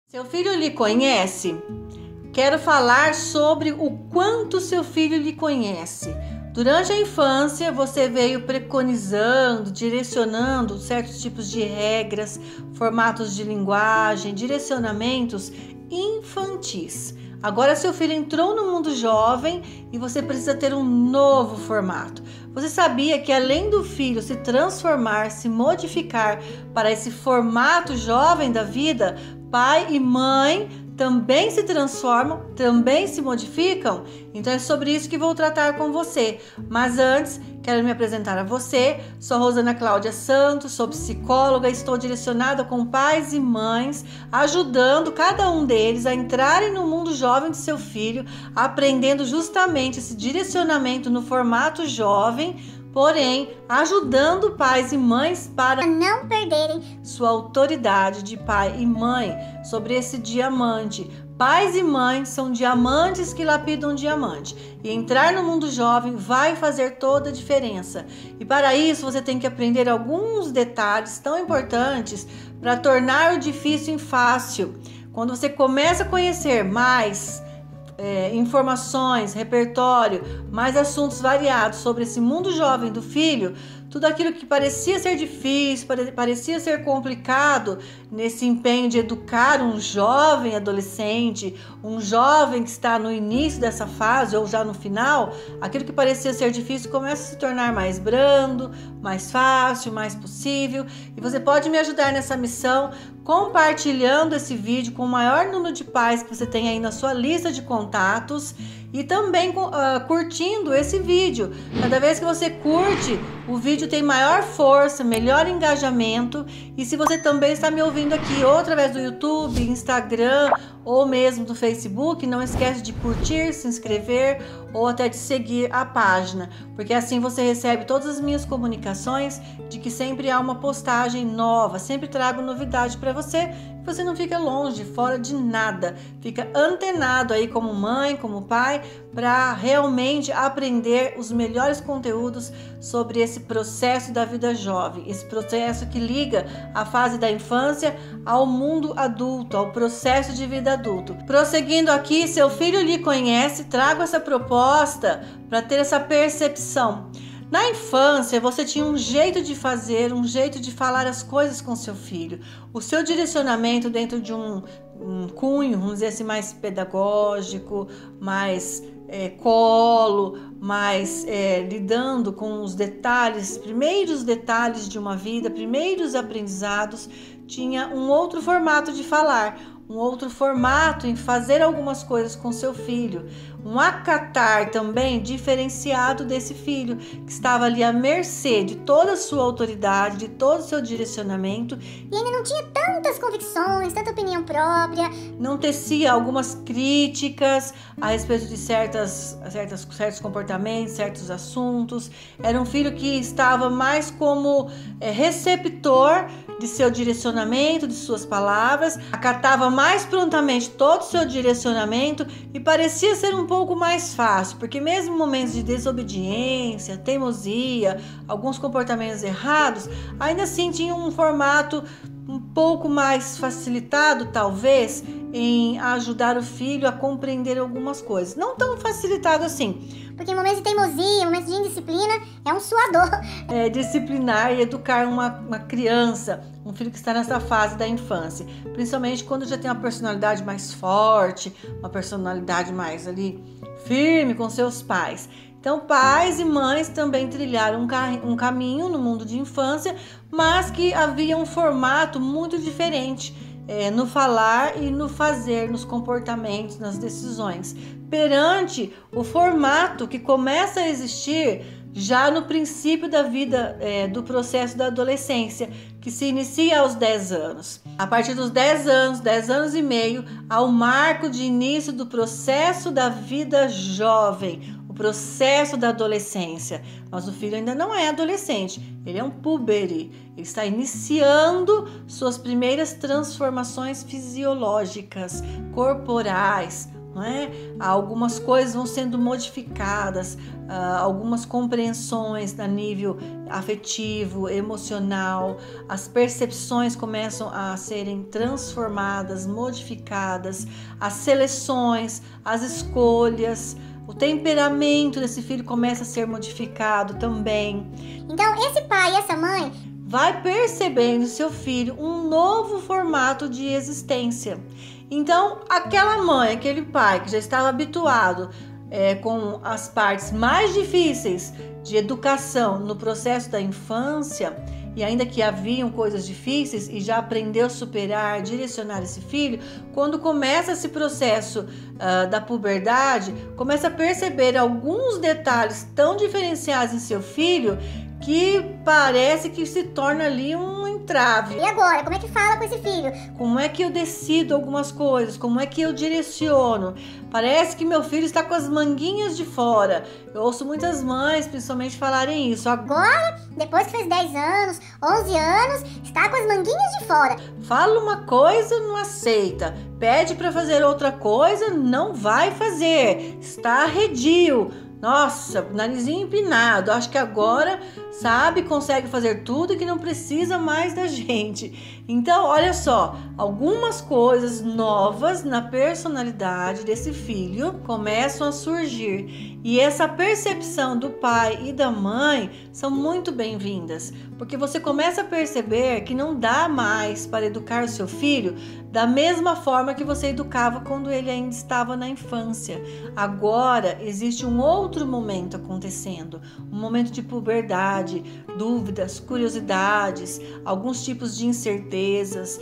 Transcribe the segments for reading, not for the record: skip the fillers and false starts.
Seu filho lhe conhece? Quero falar sobre o quanto seu filho lhe conhece. Durante a infância, você veio preconizando, direcionando certos tipos de regras, formatos de linguagem, direcionamentos infantis. Agora seu filho entrou no mundo jovem e você precisa ter um novo formato. Você sabia que além do filho se transformar, se modificar para esse formato jovem da vida, pai e mãe também se transformam, também se modificam? Então é sobre isso que vou tratar com você. Mas antes, quero me apresentar a você. Sou Rosana Cláudia Santos, sou psicóloga, estou direcionada com pais e mães, ajudando cada um deles a entrarem no mundo jovem de seu filho, aprendendo justamente esse direcionamento no formato jovem, porém ajudando pais e mães para não perderem sua autoridade de pai e mãe sobre esse diamante. Pais e mães são diamantes que lapidam diamante, e entrar no mundo jovem vai fazer toda a diferença. E para isso você tem que aprender alguns detalhes tão importantes para tornar o difícil em fácil. Quando você começa a conhecer mais informações, repertório, mais assuntos variados sobre esse mundo jovem do filho, tudo aquilo que parecia ser difícil, parecia ser complicado nesse empenho de educar um jovem adolescente, um jovem que está no início dessa fase ou já no final, aquilo que parecia ser difícil começa a se tornar mais brando, mais fácil, mais possível. E você pode me ajudar nessa missão compartilhando esse vídeo com o maior número de pais que você tem aí na sua lista de contatos e também curtindo esse vídeo. Cada vez que você curte, o vídeo tem maior força, melhor engajamento. E se você também está me ouvindo aqui ou através do YouTube, Instagram ou mesmo do Facebook, não esquece de curtir, se inscrever ou até de seguir a página, porque assim você recebe todas as minhas comunicações de que sempre há uma postagem nova, sempre trago novidade para você. Você não fica longe, fora de nada, fica antenado aí como mãe, como pai, para realmente aprender os melhores conteúdos sobre esse processo da vida jovem, esse processo que liga a fase da infância ao mundo adulto, ao processo de vida adulto. Prosseguindo aqui, seu filho lhe conhece, trago essa proposta para ter essa percepção. Na infância, você tinha um jeito de fazer, um jeito de falar as coisas com seu filho. O seu direcionamento dentro de um cunho, vamos dizer assim, mais pedagógico, mais colo, mais lidando com os detalhes, primeiros detalhes de uma vida, primeiros aprendizados, tinha um outro formato de falar, um outro formato em fazer algumas coisas com seu filho, um acatar também diferenciado desse filho, que estava ali à mercê de toda a sua autoridade, de todo o seu direcionamento. E ainda não tinha tantas convicções, tanta opinião própria. Não tecia algumas críticas a respeito de certos comportamentos, certos assuntos. Era um filho que estava mais como receptor de seu direcionamento, de suas palavras, acatava mais prontamente todo o seu direcionamento e parecia ser um pouco mais fácil, porque mesmo em momentos de desobediência, teimosia, alguns comportamentos errados, ainda assim tinha um formato um pouco mais facilitado, talvez, em ajudar o filho a compreender algumas coisas. Não tão facilitado assim. Porque em momentos de teimosia, em momentos de indisciplina, é um suador. Disciplinar e educar uma criança, um filho que está nessa fase da infância. Principalmente quando já tem uma personalidade mais forte, uma personalidade mais ali firme com seus pais. Então, pais e mães também trilharam um caminho no mundo de infância, mas que havia um formato muito diferente no falar e no fazer, nos comportamentos, nas decisões, perante o formato que começa a existir já no princípio da vida, do processo da adolescência, que se inicia aos 10 anos. A partir dos 10 anos e meio, há o marco de início do processo da vida jovem, o processo da adolescência. Mas o filho ainda não é adolescente, ele é um púbere, ele está iniciando suas primeiras transformações fisiológicas, corporais, não é? Algumas coisas vão sendo modificadas, algumas compreensões a nível afetivo, emocional, as percepções começam a serem transformadas, modificadas, as seleções, as escolhas, o temperamento desse filho começa a ser modificado também. Então, esse pai e essa mãe vai percebendo em seu filho um novo formato de existência. Então, aquela mãe, aquele pai que já estava habituado com as partes mais difíceis de educação no processo da infância, e ainda que haviam coisas difíceis e já aprendeu a superar, direcionar esse filho, quando começa esse processo da puberdade, começa a perceber alguns detalhes tão diferenciados em seu filho que parece que se torna ali um entrave. E agora, como é que fala com esse filho? Como é que eu decido algumas coisas? Como é que eu direciono? Parece que meu filho está com as manguinhas de fora. Eu ouço muitas mães, principalmente, falarem isso. Agora, depois que fez 10 anos, 11 anos, está com as manguinhas de fora. Fala uma coisa, não aceita. Pede para fazer outra coisa, não vai fazer. Está arredio. Nossa, narizinho empinado, acho que agora sabe, consegue fazer tudo e que não precisa mais da gente. Então, olha só, algumas coisas novas na personalidade desse filho começam a surgir. E essa percepção do pai e da mãe são muito bem-vindas, porque você começa a perceber que não dá mais para educar o seu filho da mesma forma que você educava quando ele ainda estava na infância. Agora existe um outro momento acontecendo, um momento de puberdade, dúvidas, curiosidades, alguns tipos de incertezas,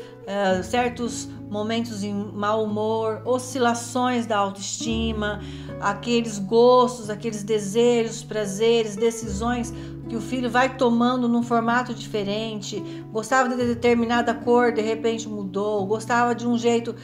certos momentos de mau humor, oscilações da autoestima, aqueles gostos, aqueles desejos, prazeres, decisões que o filho vai tomando num formato diferente. Gostava de determinada cor, de repente mudou. Gostava de um jeito,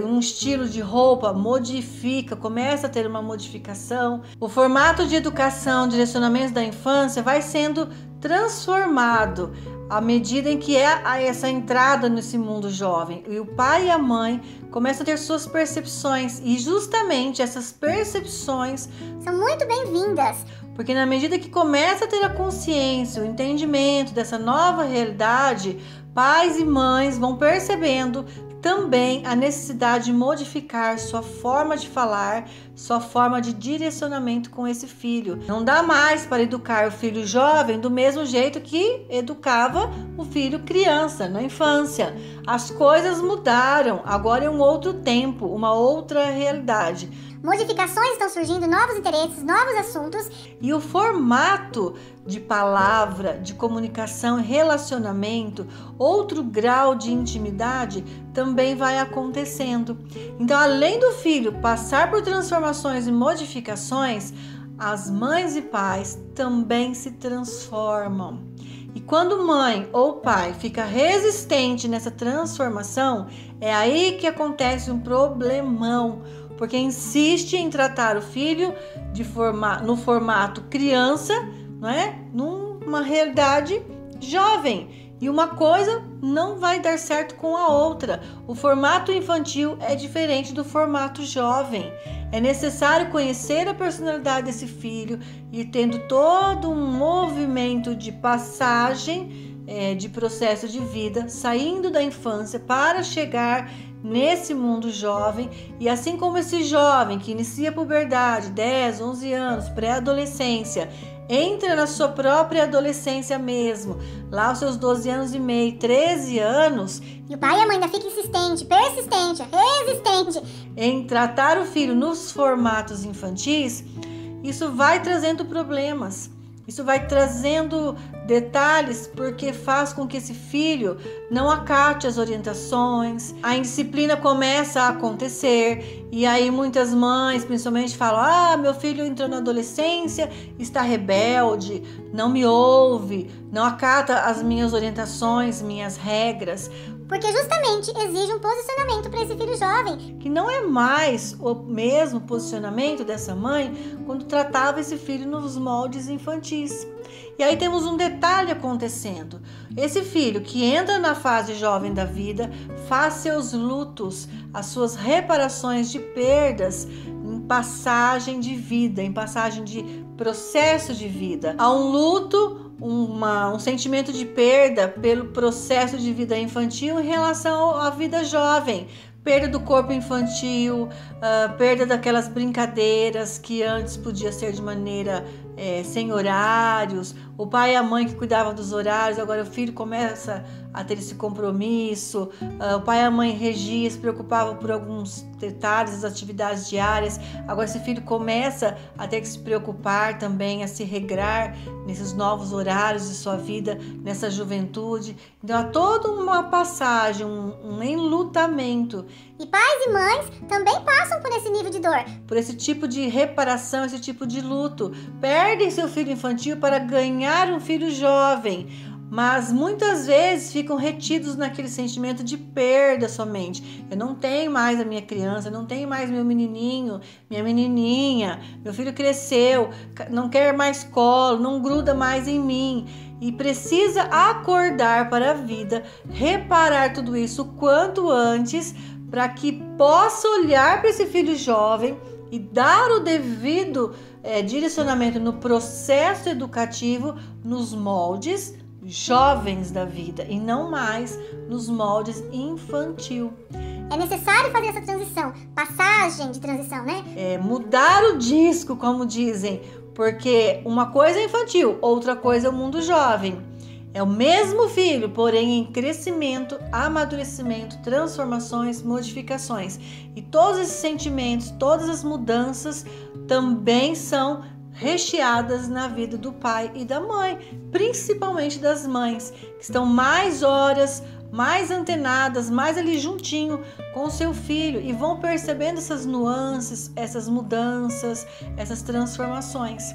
um estilo de roupa, modifica, começa a ter uma modificação. O formato de educação, direcionamento da infância vai sendo transformado à medida em que essa entrada nesse mundo jovem. E o pai e a mãe começam a ter suas percepções, e justamente essas percepções são muito bem-vindas. Porque na medida que começa a ter a consciência, o entendimento dessa nova realidade, pais e mães vão percebendo também a necessidade de modificar sua forma de falar, sua forma de direcionamento com esse filho. Não dá mais para educar o filho jovem do mesmo jeito que educava o filho criança, na infância. As coisas mudaram, agora é um outro tempo, uma outra realidade. Modificações estão surgindo, novos interesses, novos assuntos. E o formato de palavra, de comunicação e relacionamento, outro grau de intimidade também vai acontecendo. Então, além do filho passar por transformações e modificações, as mães e pais também se transformam. E quando mãe ou pai fica resistente nessa transformação, é aí que acontece um problemão, porque insiste em tratar o filho no formato criança, não é? Numa realidade jovem. E uma coisa não vai dar certo com a outra. O formato infantil é diferente do formato jovem. É necessário conhecer a personalidade desse filho e tendo todo um movimento de passagem, de processo de vida, saindo da infância para chegar nesse mundo jovem. E assim como esse jovem que inicia a puberdade, 10, 11 anos, pré-adolescência, entra na sua própria adolescência mesmo, lá aos seus 12 anos e meio, 13 anos, e o pai e a mãe ainda ficam insistente, persistente, resistente em tratar o filho nos formatos infantis, isso vai trazendo problemas. Isso vai trazendo detalhes, porque faz com que esse filho não acate as orientações, a indisciplina começa a acontecer, e aí muitas mães principalmente falam: meu filho entrou na adolescência, está rebelde, não me ouve, não acata as minhas orientações, minhas regras. porque justamente exige um posicionamento para esse filho jovem. Que não é mais o mesmo posicionamento dessa mãe quando tratava esse filho nos moldes infantis. E aí temos um detalhe acontecendo. Esse filho que entra na fase jovem da vida faz seus lutos, as suas reparações de perdas em passagem de vida, em passagem de processo de vida. Há um luto, um sentimento de perda pelo processo de vida infantil em relação à vida jovem. Perda do corpo infantil, perda daquelas brincadeiras que antes podia ser de maneira sem horários. O pai e a mãe que cuidavam dos horários, agora o filho começa a ter esse compromisso. O pai e a mãe regia, se preocupavam por alguns detalhes das atividades diárias. Agora esse filho começa a ter que se preocupar também, a se regrar nesses novos horários de sua vida, nessa juventude. Então há toda uma passagem, um enlutamento. E pais e mães também passam por esse nível de dor. Por esse tipo de reparação, esse tipo de luto. Perdem seu filho infantil para ganhar um filho jovem, mas muitas vezes ficam retidos naquele sentimento de perda somente. Eu não tenho mais a minha criança, eu não tenho mais meu menininho, minha menininha, meu filho cresceu, não quer mais colo, não gruda mais em mim. E precisa acordar para a vida, reparar tudo isso o quanto antes, para que possa olhar para esse filho jovem e dar o devido direcionamento no processo educativo, nos moldes jovens da vida e não mais nos moldes infantil. É necessário fazer essa transição, passagem de transição, né? Mudar o disco, como dizem, porque uma coisa é infantil, outra coisa é o mundo jovem. É o mesmo filho, porém em crescimento, amadurecimento, transformações, modificações. E todos esses sentimentos, todas as mudanças também são recheadas na vida do pai e da mãe, principalmente das mães, que estão mais horas, mais antenadas, mais ali juntinho com o seu filho e vão percebendo essas nuances, essas mudanças, essas transformações.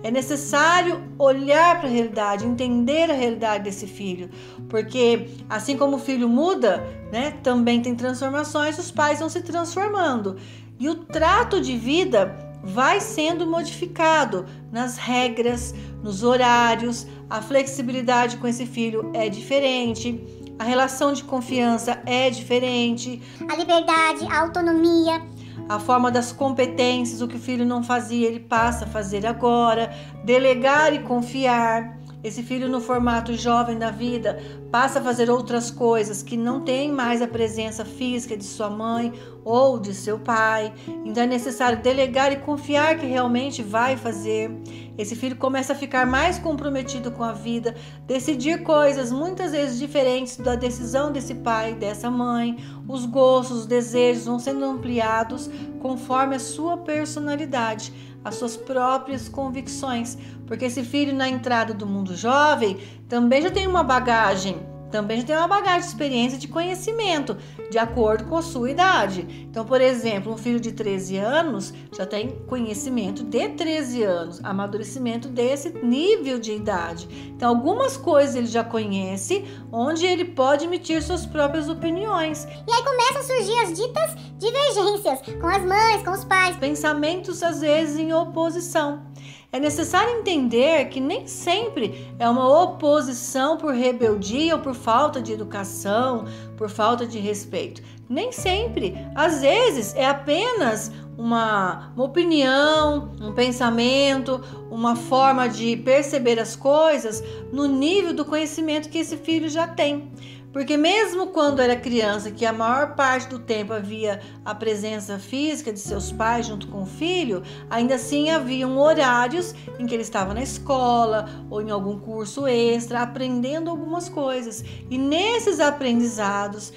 É necessário olhar para a realidade, entender a realidade desse filho, porque assim como o filho muda, né, também tem transformações, os pais vão se transformando e o trato de vida vai sendo modificado nas regras, nos horários, a flexibilidade com esse filho é diferente, a relação de confiança é diferente, a liberdade, a autonomia, a forma das competências, o que o filho não fazia, ele passa a fazer agora, delegar e confiar. Esse filho no formato jovem da vida passa a fazer outras coisas que não tem mais a presença física de sua mãe ou de seu pai. Então é necessário delegar e confiar que realmente vai fazer. Esse filho começa a ficar mais comprometido com a vida, decidir coisas muitas vezes diferentes da decisão desse pai e dessa mãe. Os gostos, os desejos vão sendo ampliados conforme a sua personalidade, as suas próprias convicções, porque esse filho na entrada do mundo jovem também já tem uma bagagem, de experiência, de conhecimento, de acordo com a sua idade. Então, por exemplo, um filho de 13 anos já tem conhecimento de 13 anos, amadurecimento desse nível de idade. Então, algumas coisas ele já conhece, onde ele pode emitir suas próprias opiniões. E aí começam a surgir as ditas divergências com as mães, com os pais. Pensamentos, às vezes, em oposição. É necessário entender que nem sempre é uma oposição por rebeldia ou por falta de educação, por falta de respeito. Nem sempre. Às vezes é apenas uma opinião, um pensamento, uma forma de perceber as coisas no nível do conhecimento que esse filho já tem. Porque mesmo quando era criança, que a maior parte do tempo havia a presença física de seus pais junto com o filho, ainda assim haviam horários em que ele estava na escola ou em algum curso extra, aprendendo algumas coisas. E nesses aprendizados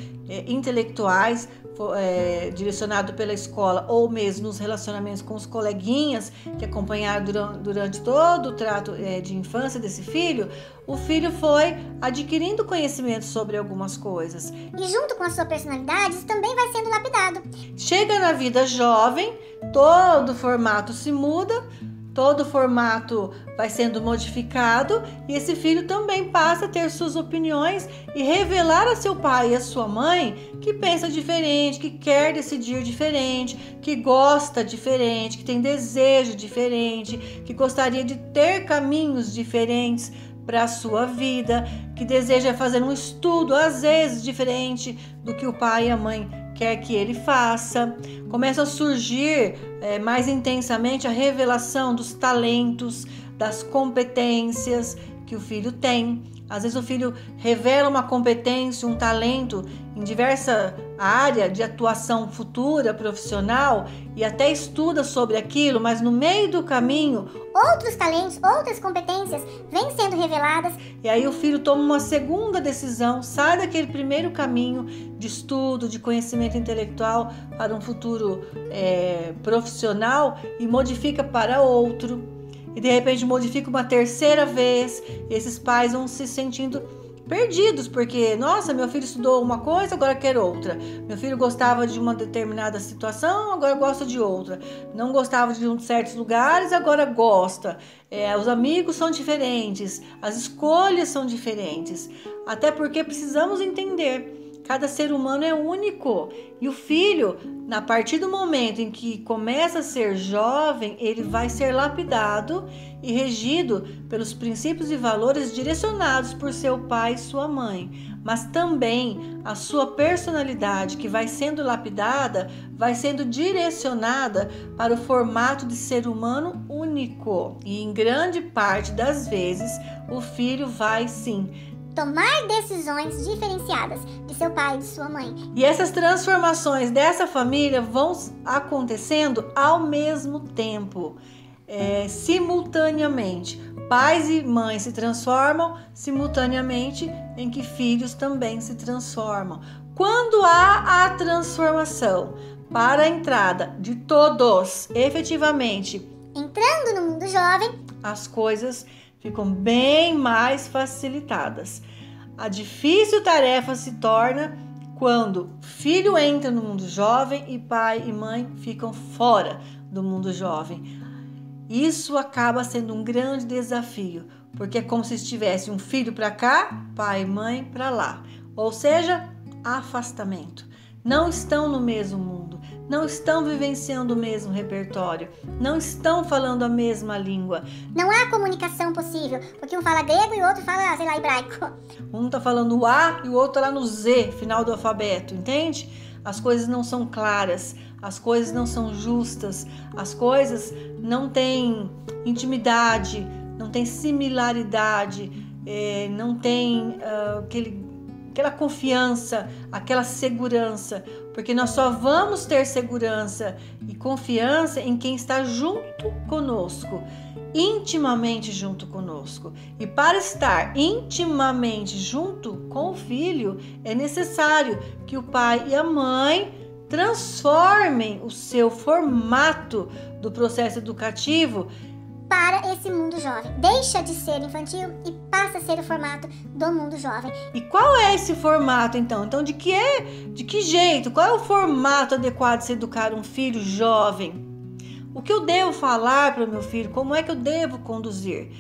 intelectuais, direcionado pela escola ou mesmo nos relacionamentos com os coleguinhas que acompanharam durante todo o trato de infância desse filho, o filho foi adquirindo conhecimento sobre algumas coisas. E junto com a sua personalidade, isso também vai sendo lapidado. Chega na vida jovem, todo o formato se muda, todo o formato vai sendo modificado e esse filho também passa a ter suas opiniões e revelar a seu pai e a sua mãe que pensa diferente, que quer decidir diferente, que gosta diferente, que tem desejo diferente, que gostaria de ter caminhos diferentes para a sua vida, que deseja fazer um estudo às vezes diferente do que o pai e a mãe quer que ele faça. Começa a surgir mais intensamente a revelação dos talentos, das competências que o filho tem. Às vezes o filho revela uma competência, um talento em diversa área de atuação futura, profissional, e até estuda sobre aquilo, mas no meio do caminho outros talentos, outras competências vêm sendo reveladas. E aí o filho toma uma segunda decisão, sai daquele primeiro caminho de estudo, de conhecimento intelectual para um futuro profissional e modifica para outro. E de repente modifica uma terceira vez. Esses pais vão se sentindo perdidos, porque, nossa, meu filho estudou uma coisa, agora quer outra. Meu filho gostava de uma determinada situação, agora gosta de outra. Não gostava de certos lugares, agora gosta. Os amigos são diferentes, as escolhas são diferentes. Até porque precisamos entender, cada ser humano é único. E o filho, a partir do momento em que começa a ser jovem, ele vai ser lapidado e regido pelos princípios e valores direcionados por seu pai e sua mãe. Mas também a sua personalidade, que vai sendo lapidada, vai sendo direcionada para o formato de ser humano único. E em grande parte das vezes, o filho vai sim tomar decisões diferenciadas de seu pai e de sua mãe. E essas transformações dessa família vão acontecendo ao mesmo tempo, simultaneamente. Pais e mães se transformam simultaneamente em que filhos também se transformam. Quando há a transformação para a entrada de todos, efetivamente, entrando no mundo jovem, as coisas ficam bem mais facilitadas. A difícil tarefa se torna quando filho entra no mundo jovem e pai e mãe ficam fora do mundo jovem. Isso acaba sendo um grande desafio, porque é como se estivesse um filho para cá, pai e mãe para lá. Ou seja, afastamento. Não estão no mesmo mundo, não estão vivenciando o mesmo repertório, não estão falando a mesma língua. Não há comunicação possível, porque um fala grego e o outro fala, sei lá, hebraico. Um tá falando o A e o outro tá lá no Z, final do alfabeto, entende? As coisas não são claras, as coisas não são justas, as coisas não têm intimidade, não têm similaridade, não tem aquela confiança, aquela segurança, porque nós só vamos ter segurança e confiança em quem está junto conosco, intimamente junto conosco. E para estar intimamente junto com o filho, é necessário que o pai e a mãe transformem o seu formato do processo educativo para esse mundo jovem. Deixa de ser infantil e passa a ser o formato do mundo jovem. E qual é esse formato então? Então de que jeito? Qual é o formato adequado de se educar um filho jovem? O que eu devo falar para o meu filho? Como é que eu devo conduzir?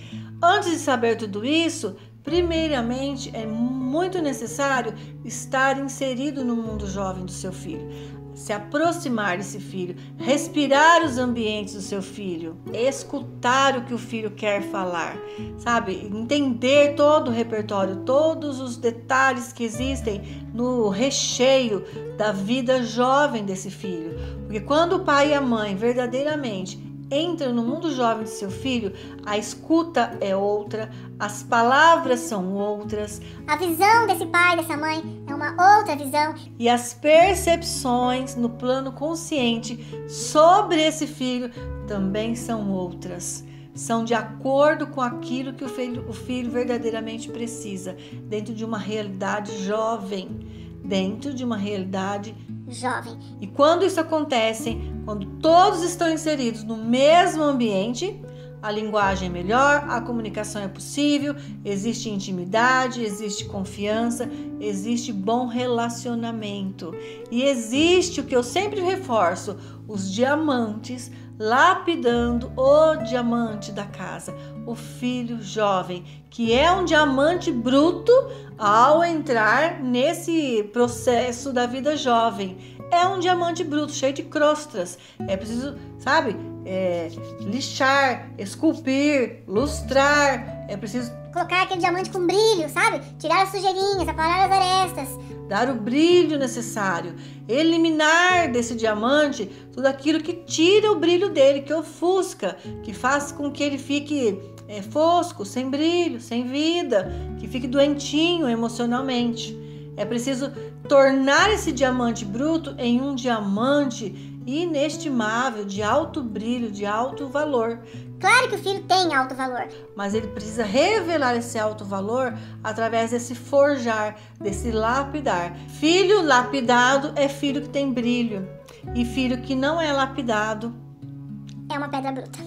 Antes de saber tudo isso, primeiramente é muito necessário estar inserido no mundo jovem do seu filho. Se aproximar desse filho, respirar os ambientes do seu filho, escutar o que o filho quer falar, sabe? Entender todo o repertório, todos os detalhes que existem no recheio da vida jovem desse filho. Porque quando o pai e a mãe verdadeiramente entram no mundo jovem de seu filho, a escuta é outra, as palavras são outras, a visão desse pai, dessa mãe é uma outra visão, e as percepções no plano consciente sobre esse filho também são outras. São de acordo com aquilo que o filho verdadeiramente precisa, dentro de uma realidade jovem, E quando isso acontece, quando todos estão inseridos no mesmo ambiente, a linguagem é melhor, a comunicação é possível, existe intimidade, existe confiança, existe bom relacionamento. E existe o que eu sempre reforço, os diamantes lapidando o diamante da casa, o filho jovem, que é um diamante bruto ao entrar nesse processo da vida jovem. É um diamante bruto, cheio de crostras. É preciso, sabe, lixar, esculpir, lustrar. É preciso colocar aquele diamante com brilho, sabe? Tirar as sujeirinhas, aparar as arestas. Dar o brilho necessário, eliminar desse diamante tudo aquilo que tira o brilho dele, que ofusca, que faz com que ele fique fosco, sem brilho, sem vida, que fique doentinho emocionalmente. É preciso tornar esse diamante bruto em um diamante inestimável, de alto brilho, de alto valor. Claro que o filho tem alto valor, mas ele precisa revelar esse alto valor através desse forjar, desse lapidar. Filho lapidado é filho que tem brilho, e filho que não é lapidado é uma pedra bruta.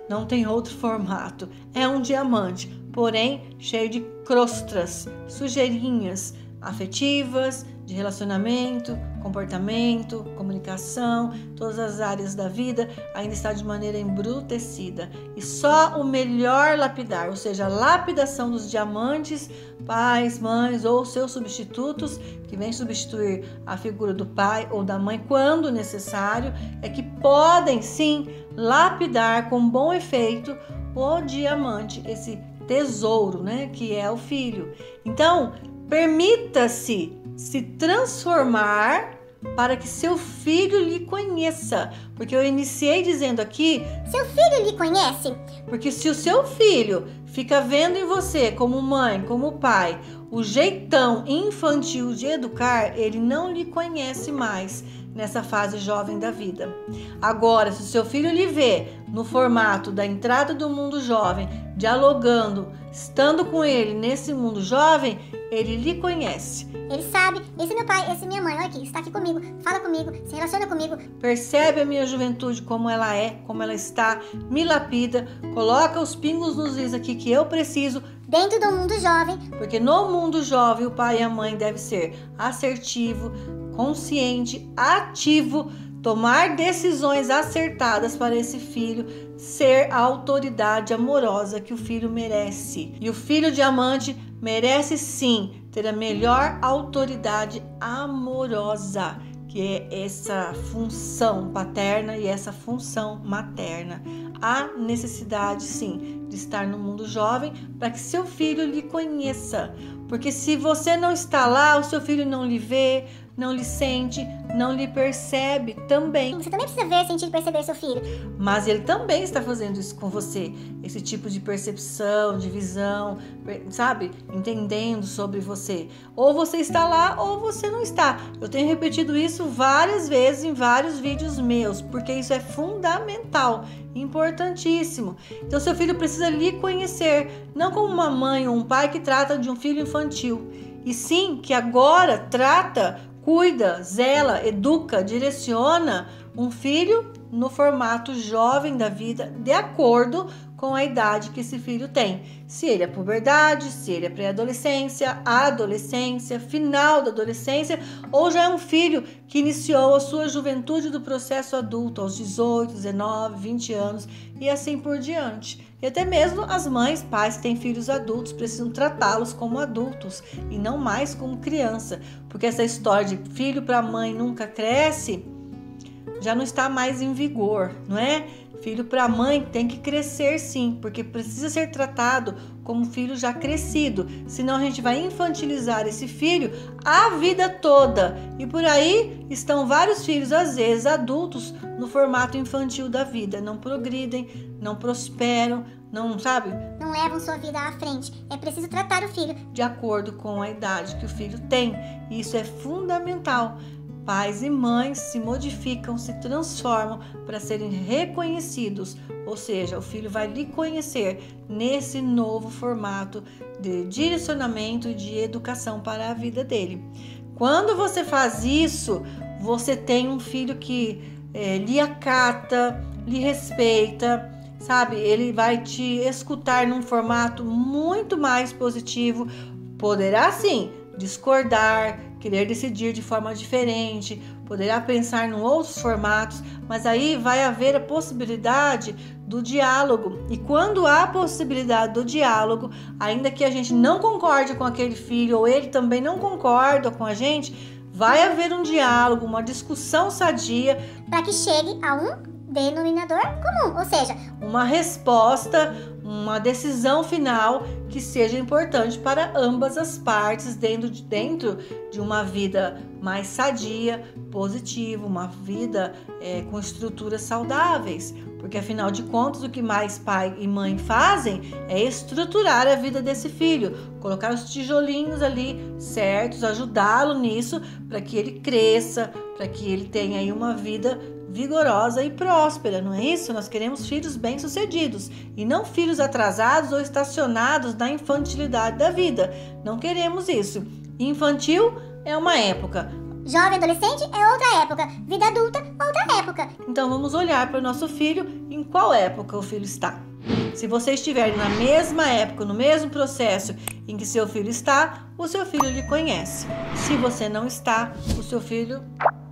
Não tem outro formato. É um diamante, porém cheio de crostras, sujeirinhas afetivas, de relacionamento, comportamento, comunicação, todas as áreas da vida ainda está de maneira embrutecida. E só o melhor lapidar, ou seja, a lapidação dos diamantes, pais, mães ou seus substitutos, que vêm substituir a figura do pai ou da mãe quando necessário, é que podem sim lapidar com bom efeito o diamante, esse tesouro, né, que é o filho. Então, permita-se se transformar para que seu filho lhe conheça. Porque eu iniciei dizendo aqui... Seu filho lhe conhece? Porque se o seu filho fica vendo em você, como mãe, como pai, o jeitão infantil de educar, ele não lhe conhece mais nessa fase jovem da vida. Agora, se o seu filho lhe vê no formato da entrada do mundo jovem, dialogando, estando com ele nesse mundo jovem, ele lhe conhece. Ele sabe, esse é meu pai, esse é minha mãe, olha aqui, está aqui comigo, fala comigo, se relaciona comigo. Percebe a minha juventude como ela é, como ela está, me lapida, coloca os pingos nos is aqui que eu preciso. Dentro do mundo jovem. Porque no mundo jovem o pai e a mãe devem ser assertivo, consciente, ativo, tomar decisões acertadas para esse filho ser a autoridade amorosa que o filho merece. E o filho diamante merece sim ter a melhor autoridade amorosa, que é essa função paterna e essa função materna. Há necessidade sim de estar no mundo jovem para que seu filho lhe conheça. Porque se você não está lá, o seu filho não lhe vê, não lhe sente, não lhe percebe também. Você também precisa ver, sentir e perceber seu filho. Mas ele também está fazendo isso com você. Esse tipo de percepção, de visão, sabe? Entendendo sobre você. Ou você está lá ou você não está. Eu tenho repetido isso várias vezes em vários vídeos meus, porque isso é fundamental, importantíssimo. Então seu filho precisa lhe conhecer, não como uma mãe ou um pai que trata de um filho infantil, e sim que agora trata, cuida, zela, educa, direciona um filho no formato jovem da vida, de acordo com a idade que esse filho tem. Se ele é puberdade, se ele é pré-adolescência, adolescência, final da adolescência, ou já é um filho que iniciou a sua juventude do processo adulto aos 18, 19, 20 anos e assim por diante. E até mesmo as mães, pais que têm filhos adultos precisam tratá-los como adultos e não mais como criança, porque essa história de filho para mãe nunca cresce já não está mais em vigor, não é? Filho para mãe tem que crescer sim, porque precisa ser tratado como filho já crescido, senão a gente vai infantilizar esse filho a vida toda. E por aí estão vários filhos, às vezes adultos, no formato infantil da vida, não progridem, não prosperam, não, sabe? Não levam sua vida à frente. É preciso tratar o filho de acordo com a idade que o filho tem. E isso é fundamental. Pais e mães se modificam, se transformam para serem reconhecidos, ou seja, o filho vai lhe conhecer nesse novo formato de direcionamento e de educação para a vida dele. Quando você faz isso, você tem um filho que lhe acata, lhe respeita, sabe? Ele vai te escutar num formato muito mais positivo. Poderá sim discordar, querer decidir de forma diferente, poderá pensar em outros formatos, mas aí vai haver a possibilidade do diálogo. E quando há a possibilidade do diálogo, ainda que a gente não concorde com aquele filho ou ele também não concorda com a gente, vai haver um diálogo, uma discussão sadia para que chegue a um denominador comum, ou seja, uma resposta, uma decisão final que seja importante para ambas as partes dentro de uma vida mais sadia, positiva, uma vida com estruturas saudáveis. Porque afinal de contas, o que mais pai e mãe fazem é estruturar a vida desse filho, colocar os tijolinhos ali certos, ajudá-lo nisso para que ele cresça, para que ele tenha aí uma vida vigorosa e próspera, não é isso? Nós queremos filhos bem-sucedidos e não filhos atrasados ou estacionados na infantilidade da vida. Não queremos isso. Infantil é uma época. Jovem adolescente é outra época. Vida adulta, outra época. Então vamos olhar para o nosso filho em qual época o filho está. Se você estiver na mesma época, no mesmo processo em que seu filho está, o seu filho lhe conhece. Se você não está, o seu filho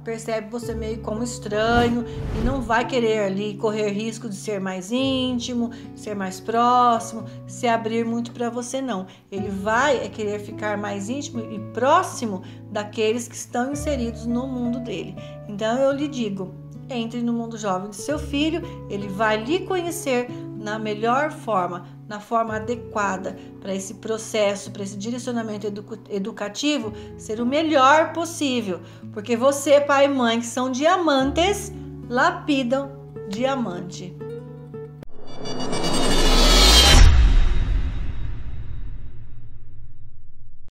percebe você meio como estranho e não vai querer ali correr risco de ser mais íntimo, ser mais próximo, se abrir muito para você, não. Ele vai querer ficar mais íntimo e próximo daqueles que estão inseridos no mundo dele. Então eu lhe digo, entre no mundo jovem do seu filho, ele vai lhe conhecer na melhor forma, na forma adequada para esse processo, para esse direcionamento educativo ser o melhor possível, porque você, pai e mãe, que são diamantes, lapidam diamante.